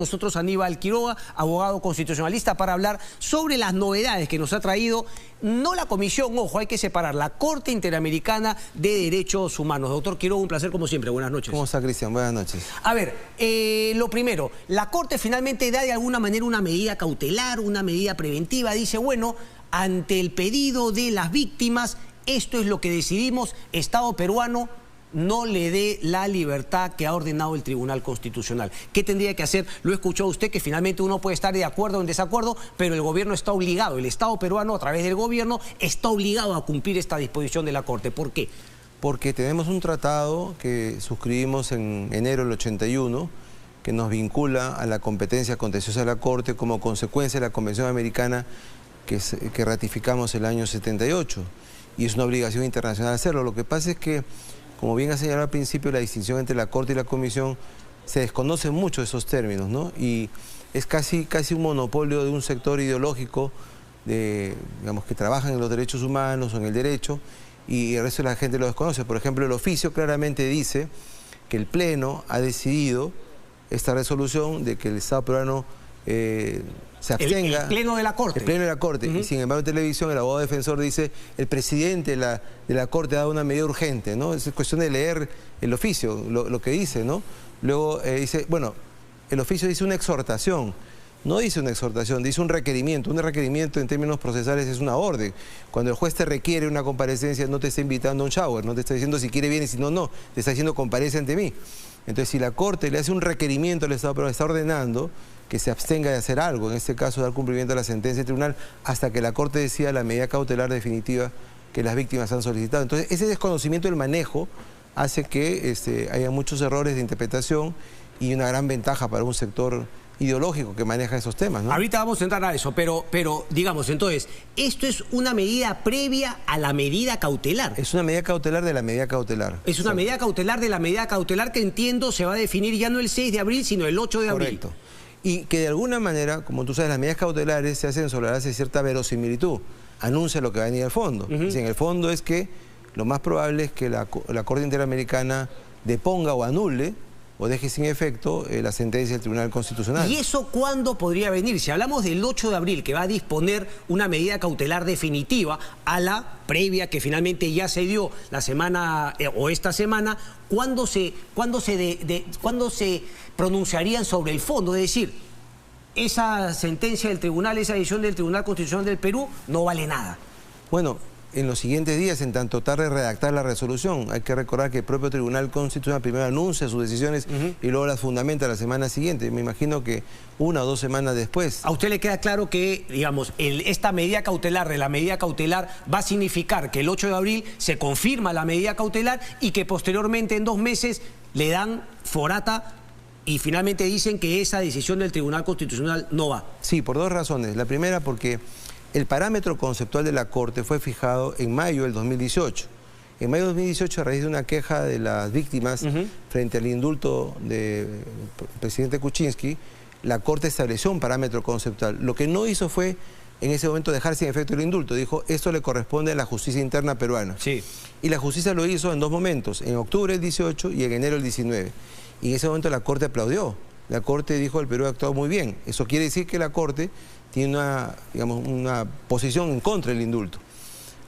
Nosotros Aníbal Quiroga, abogado constitucionalista, para hablar sobre las novedades que nos ha traído, no la Comisión, ojo, hay que separar, la Corte Interamericana de Derechos Humanos. Doctor Quiroga, un placer como siempre, buenas noches. ¿Cómo está, Cristian? Buenas noches. A ver, lo primero, la Corte finalmente da de alguna manera una medida cautelar, una medida preventiva, dice, bueno, ante el pedido de las víctimas, esto es lo que decidimos, Estado peruano no le dé la libertad que ha ordenado el Tribunal Constitucional. ¿Qué tendría que hacer? Lo escuchó usted, que finalmente uno puede estar de acuerdo o en desacuerdo, pero el gobierno está obligado, el Estado peruano a través del gobierno está obligado a cumplir esta disposición de la Corte. ¿Por qué? Porque tenemos un tratado que suscribimos en enero del 81 que nos vincula a la competencia contenciosa de la Corte como consecuencia de la Convención Americana que ratificamos el año 78. Y es una obligación internacional hacerlo. Lo que pasa es que, como bien ha señalado al principio, la distinción entre la Corte y la Comisión, se desconocen mucho esos términos, ¿no? Y es casi un monopolio de un sector ideológico digamos, que trabajan en los derechos humanos o en el derecho, y el resto de la gente lo desconoce. Por ejemplo, el oficio claramente dice que el Pleno ha decidido esta resolución de que el Estado peruano se abstenga. El Pleno de la Corte. El Pleno de la Corte. Y sin embargo en televisión el abogado defensor dice, el presidente de la Corte ha dado una medida urgente, ¿no? Es cuestión de leer el oficio, lo que dice, ¿no? Luego dice, bueno, el oficio dice una exhortación. No dice una exhortación, dice un requerimiento. Un requerimiento en términos procesales es una orden. Cuando el juez te requiere una comparecencia, no te está invitando a un shower, no te está diciendo si quiere viene, si no, no. Te está diciendo comparece ante mí. Entonces, si la Corte le hace un requerimiento al Estado peruano, está ordenando que se abstenga de hacer algo, en este caso dar cumplimiento a la sentencia del tribunal, hasta que la Corte decida la medida cautelar definitiva que las víctimas han solicitado. Entonces, ese desconocimiento del manejo hace que haya muchos errores de interpretación y una gran ventaja para un sector ideológico que maneja esos temas, ¿no? Ahorita vamos a entrar a eso, pero digamos, entonces, esto es una medida previa a la medida cautelar. Es una medida cautelar de la medida cautelar. Es una medida cautelar de la medida cautelar que entiendo se va a definir ya no el 6 de abril, sino el 8 de abril. Correcto. Y que de alguna manera, como tú sabes, las medidas cautelares se hacen sobre la base de cierta verosimilitud. Anuncia lo que va a venir al fondo. En el fondo es que lo más probable es que la Corte Interamericana deponga o anule o deje sin efecto la sentencia del Tribunal Constitucional. ¿Y eso cuándo podría venir? Si hablamos del 8 de abril, que va a disponer una medida cautelar definitiva a la previa que finalmente ya se dio la semana o esta semana, ¿cuándo se pronunciarían sobre el fondo? Es decir, esa sentencia del tribunal, esa decisión del Tribunal Constitucional del Perú no vale nada. Bueno, en los siguientes días, en tanto tarde redactar la resolución, hay que recordar que el propio Tribunal Constitucional primero anuncia sus decisiones y luego las fundamenta la semana siguiente. Me imagino que 1 o 2 semanas después. ¿A usted le queda claro que, digamos, esta medida cautelar de la medida cautelar va a significar que el 8 de abril se confirma la medida cautelar y que posteriormente en 2 meses le dan forata y finalmente dicen que esa decisión del Tribunal Constitucional no va? Sí, por 2 razones. La primera, porque el parámetro conceptual de la Corte fue fijado en mayo del 2018. En mayo del 2018, a raíz de una queja de las víctimas frente al indulto del presidente Kuczynski, la Corte estableció un parámetro conceptual. Lo que no hizo fue, en ese momento, dejar sin efecto el indulto. Dijo, esto le corresponde a la justicia interna peruana. Sí. Y la justicia lo hizo en 2 momentos, en octubre del 18 y en enero del 19. Y en ese momento la Corte aplaudió. La Corte dijo, el Perú ha actuado muy bien. Eso quiere decir que la Corte tiene una posición en contra del indulto.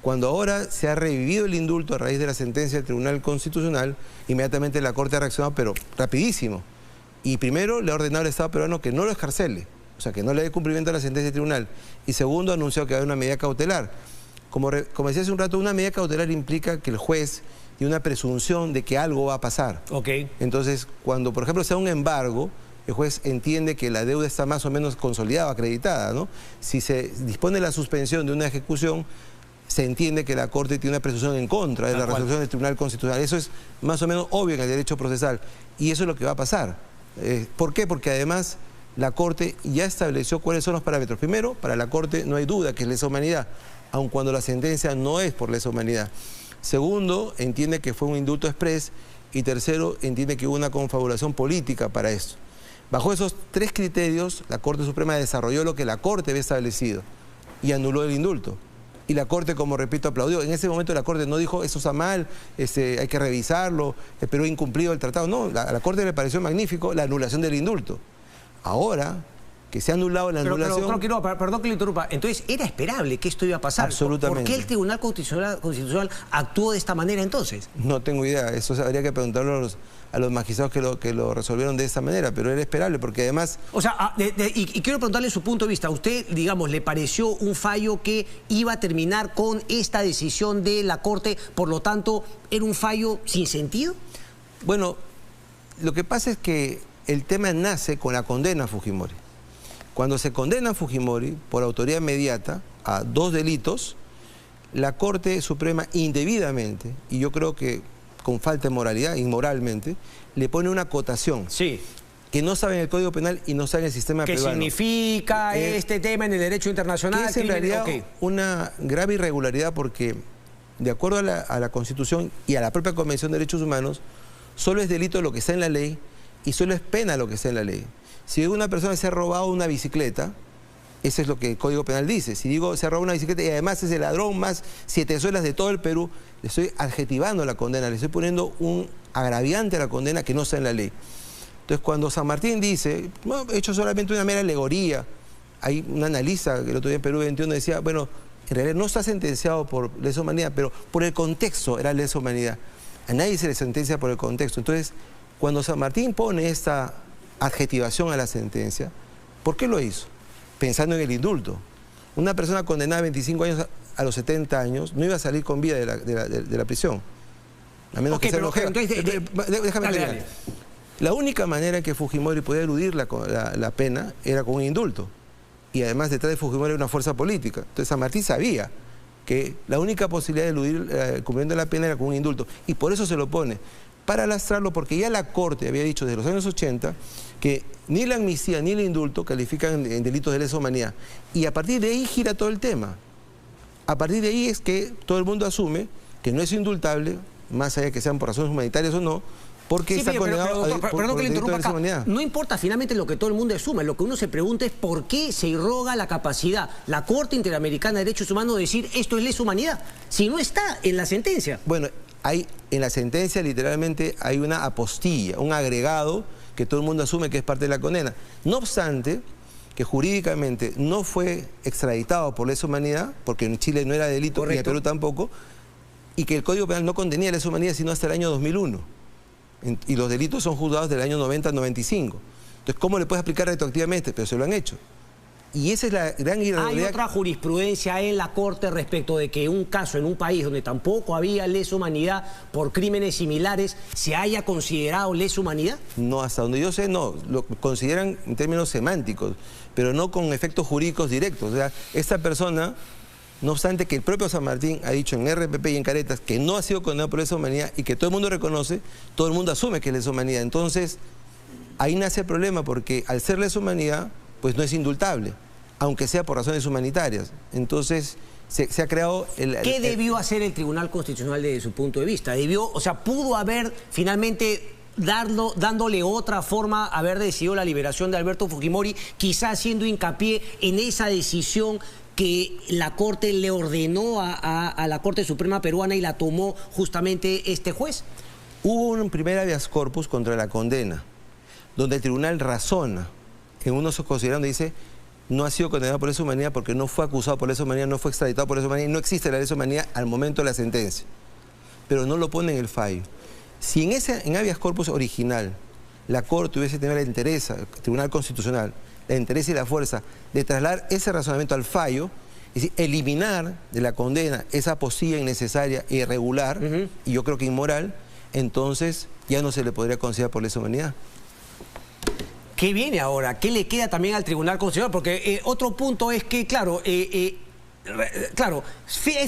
Cuando ahora se ha revivido el indulto a raíz de la sentencia del Tribunal Constitucional, inmediatamente la Corte ha reaccionado, pero rapidísimo. Y primero le ha ordenado al Estado peruano que no lo excarcele, o sea, que no le dé cumplimiento a la sentencia del tribunal. Y segundo, ha anunciado que va a haber una medida cautelar. Como decía hace un rato, una medida cautelar implica que el juez tiene una presunción de que algo va a pasar. Okay. Entonces, cuando, por ejemplo, se da un embargo, el juez entiende que la deuda está más o menos consolidada, acreditada, ¿no? Si se dispone la suspensión de una ejecución, se entiende que la Corte tiene una presunción en contra de la resolución del Tribunal Constitucional. Eso es más o menos obvio en el derecho procesal. Y eso es lo que va a pasar. ¿Por qué? Porque además la Corte ya estableció cuáles son los parámetros. Primero, para la Corte no hay duda que es lesa humanidad, aun cuando la sentencia no es por lesa humanidad. Segundo, entiende que fue un indulto exprés. Y tercero, entiende que hubo una confabulación política para esto. Bajo esos 3 criterios, la Corte Suprema desarrolló lo que la Corte había establecido y anuló el indulto. Y la Corte, como repito, aplaudió. En ese momento la Corte no dijo, eso está mal, hay que revisarlo, el Perú ha incumplido el tratado. No, a la Corte le pareció magnífico la anulación del indulto. ahora que se ha anulado la anulación... Perdón que le interrumpa. Entonces, ¿era esperable que esto iba a pasar? Absolutamente. ¿Por qué el Tribunal Constitucional actuó de esta manera entonces? No tengo idea. Eso habría que preguntarlo a los magistrados que lo resolvieron de esta manera, pero era esperable porque además... O sea, y quiero preguntarle su punto de vista. ¿A usted, digamos, le pareció un fallo que iba a terminar con esta decisión de la Corte? Por lo tanto, ¿era un fallo sin sentido? Bueno, lo que pasa es que el tema nace con la condena a Fujimori. Cuando se condena a Fujimori por autoridad inmediata a 2 delitos, la Corte Suprema indebidamente, y yo creo que con falta de moralidad, inmoralmente, le pone una acotación. Sí. Que no sabe en el Código Penal y no sabe en el sistema peruano. ¿Qué significa este tema en el derecho internacional? Que es en realidad una grave irregularidad porque, de acuerdo a la Constitución y a la propia Convención de Derechos Humanos, solo es delito lo que está en la ley y solo es pena lo que está en la ley. Si una persona se ha robado una bicicleta, eso es lo que el Código Penal dice. Si digo se ha robado una bicicleta y además es el ladrón más 7 suelas de todo el Perú, le estoy adjetivando la condena, le estoy poniendo un agraviante a la condena que no está en la ley. Entonces, cuando San Martín dice, no, he hecho solamente una mera alegoría, hay un analista que el otro día en Perú 21 decía, bueno, en realidad no está sentenciado por lesa humanidad, pero por el contexto era lesa humanidad. A nadie se le sentencia por el contexto. Entonces, cuando San Martín pone esta adjetivación a la sentencia, ¿por qué lo hizo? Pensando en el indulto. Una persona condenada a 25 años a los 70 años no iba a salir con vida de la prisión. A menos que sea enojera. Déjame terminar. La única manera en que Fujimori podía eludir la pena era con un indulto. Y además detrás de Fujimori era una fuerza política. Entonces San Martín sabía que la única posibilidad de eludir cumpliendo la pena era con un indulto. Y por eso se lo pone. Para lastrarlo, porque ya la Corte había dicho desde los años 80 que ni la amnistía ni el indulto califican en delitos de lesa humanidad. Y a partir de ahí gira todo el tema. A partir de ahí es que todo el mundo asume que no es indultable, más allá de que sean por razones humanitarias o no, porque está condenado perdón que le interrumpa acá. No importa finalmente lo que todo el mundo asume, lo que uno se pregunta es por qué se irroga la capacidad, la Corte Interamericana de Derechos Humanos, de decir esto es lesa humanidad, si no está en la sentencia. Bueno, en la sentencia literalmente hay una apostilla, un agregado que todo el mundo asume que es parte de la condena. No obstante, que jurídicamente no fue extraditado por lesa humanidad, porque en Chile no era delito, ni en Perú tampoco, y que el Código Penal no contenía lesa humanidad sino hasta el año 2001. Y los delitos son juzgados del año 90 al 95. Entonces, ¿cómo le puedes aplicar retroactivamente? Pero se lo han hecho. Y esa es la gran irregularidad. ¿Hay otra jurisprudencia en la Corte respecto de que un caso en un país donde tampoco había lesa humanidad por crímenes similares se haya considerado lesa humanidad? No, hasta donde yo sé, no. Lo consideran en términos semánticos, pero no con efectos jurídicos directos. O sea, esta persona, no obstante que el propio San Martín ha dicho en RPP y en Caretas que no ha sido condenado por lesa humanidad y que todo el mundo reconoce, todo el mundo asume que es lesa humanidad. Entonces, ahí nace el problema porque al ser lesa humanidad, pues no es indultable, aunque sea por razones humanitarias. Entonces, se ha creado... ¿Qué debió hacer el Tribunal Constitucional desde su punto de vista? Pudo haber finalmente dándole otra forma, haber decidido la liberación de Alberto Fujimori, quizás haciendo hincapié en esa decisión que la Corte le ordenó a la Corte Suprema Peruana y la tomó justamente este juez. Hubo un primer habeas corpus contra la condena, donde el tribunal razona, en uno considerando, dice, no ha sido condenado por lesa humanidad porque no fue acusado por lesa humanidad, no fue extraditado por lesa humanidad, no existe la lesa humanidad al momento de la sentencia. Pero no lo pone en el fallo. Si en habeas corpus original la Corte hubiese tenido la interés, el Tribunal Constitucional, la interés y la fuerza de trasladar ese razonamiento al fallo, es decir, eliminar de la condena esa apostilla innecesaria e irregular, y yo creo que inmoral, entonces ya no se le podría considerar por lesa humanidad. ¿Qué viene ahora? ¿Qué le queda también al Tribunal Constitucional? Porque otro punto es que, claro, es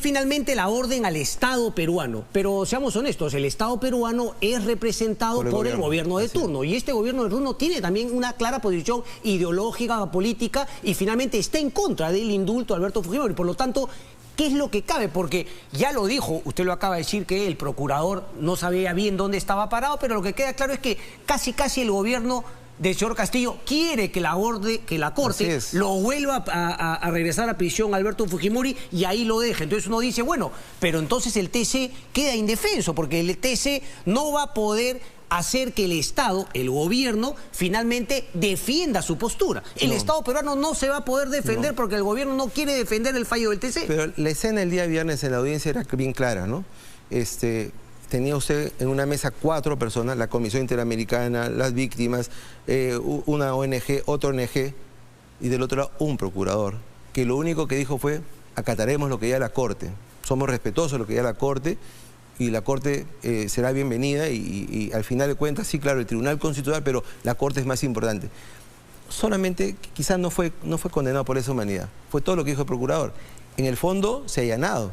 finalmente la orden al Estado peruano. Pero seamos honestos, el Estado peruano es representado por el gobierno de turno. Y este gobierno de turno tiene también una clara posición ideológica, política, y finalmente está en contra del indulto a Alberto Fujimori. Por lo tanto, ¿qué es lo que cabe? Porque ya lo dijo, usted lo acaba de decir, que el procurador no sabía bien dónde estaba parado, pero lo que queda claro es que casi el gobierno del señor Castillo quiere que la Corte lo vuelva a regresar a prisión a Alberto Fujimori y ahí lo deje. Entonces uno dice, bueno, pero entonces el TC queda indefenso porque el TC no va a poder hacer que el Estado, el gobierno, finalmente defienda su postura. El Estado peruano no se va a poder defender porque el gobierno no quiere defender el fallo del TC. Pero la escena el día viernes en la audiencia era bien clara, ¿no? Tenía usted en una mesa 4 personas, la Comisión Interamericana, las víctimas, una ONG, otra ONG, y del otro lado un procurador, que lo único que dijo fue: acataremos lo que diga la Corte, somos respetuosos de lo que diga la Corte, y la Corte será bienvenida, y al final de cuentas, sí, claro, el Tribunal Constitucional, pero la Corte es más importante. Solamente, quizás no fue condenado por esa humanidad, fue todo lo que dijo el procurador. En el fondo se ha allanado.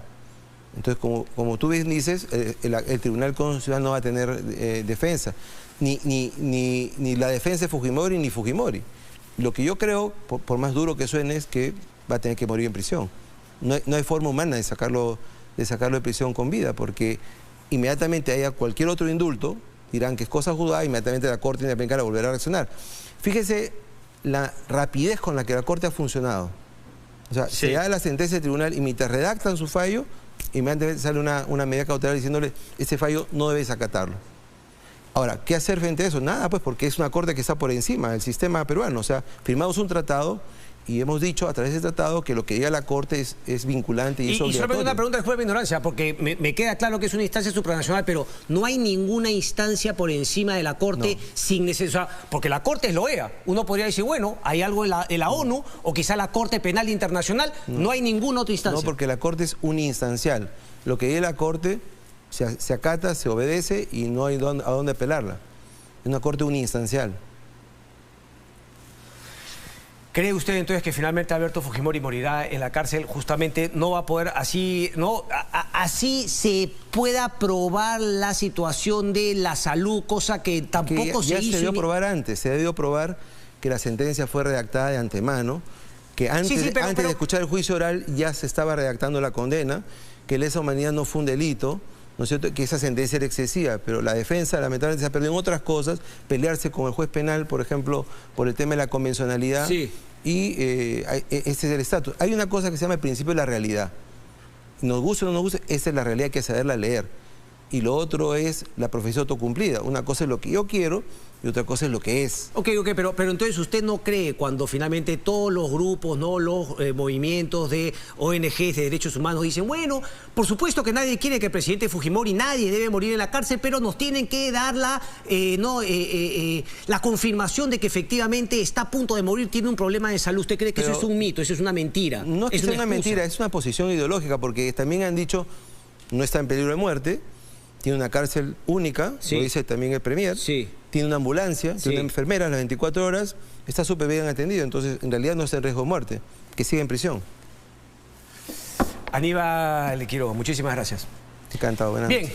Entonces, como tú bien dices, el Tribunal Constitucional no va a tener defensa, ni la defensa de Fujimori ni Fujimori. Lo que yo creo, por más duro que suene, es que va a tener que morir en prisión. No hay forma humana de sacarlo de prisión con vida, porque inmediatamente haya cualquier otro indulto, dirán que es cosa juzgada, inmediatamente la Corte Interamericana volverá a reaccionar. Fíjese la rapidez con la que la Corte ha funcionado. O sea, se da la sentencia del tribunal y mientras redactan su fallo, inmediatamente sale una medida cautelar diciéndole: este fallo no debes acatarlo. Ahora, ¿qué hacer frente a eso? Nada, pues, porque es una Corte que está por encima del sistema peruano. O sea, firmamos un tratado y hemos dicho a través del tratado que lo que diga la Corte es vinculante y es obligatorio. Y solamente una pregunta después de mi ignorancia, porque me queda claro que es una instancia supranacional, pero no hay ninguna instancia por encima de la Corte sin necesidad, porque la Corte es la OEA. Uno podría decir, bueno, hay algo en la ONU o quizá la Corte Penal Internacional, no hay ninguna otra instancia. No, porque la Corte es uninstancial. Lo que diga la Corte se acata, se obedece y no hay a dónde apelarla. Es una Corte uninstancial. ¿Cree usted entonces que finalmente Alberto Fujimori morirá en la cárcel? Justamente no va a poder así se pueda probar la situación de la salud, cosa que tampoco se hizo. Ya se debió probar antes, se debió probar que la sentencia fue redactada de antemano, que antes de escuchar el juicio oral ya se estaba redactando la condena, que lesa humanidad no fue un delito, ¿no es cierto?, que esa sentencia era excesiva, pero la defensa lamentablemente se ha perdido en otras cosas, pelearse con el juez penal, por ejemplo, por el tema de la convencionalidad, y este es el estatus. Hay una cosa que se llama el principio de la realidad. Nos guste o no nos guste, esa es la realidad, hay que saberla leer. Y lo otro es la profecía autocumplida. Una cosa es lo que yo quiero y otra cosa es lo que es. Ok, pero entonces usted no cree cuando finalmente todos los grupos, los movimientos de ONGs de derechos humanos dicen, bueno, por supuesto que nadie quiere que el presidente Fujimori, nadie debe morir en la cárcel, pero nos tienen que dar la confirmación de que efectivamente está a punto de morir, tiene un problema de salud? ¿Usted cree que eso es un mito, eso es una mentira? No es una mentira, es una posición ideológica, porque también han dicho, no está en peligro de muerte, tiene una cárcel única, lo dice también el Premier, tiene una ambulancia, tiene una enfermera a las 24 horas, está súper bien atendido, entonces en realidad no está en riesgo de muerte, que sigue en prisión. Aníbal Quiroga, muchísimas gracias. Encantado, buenas noches.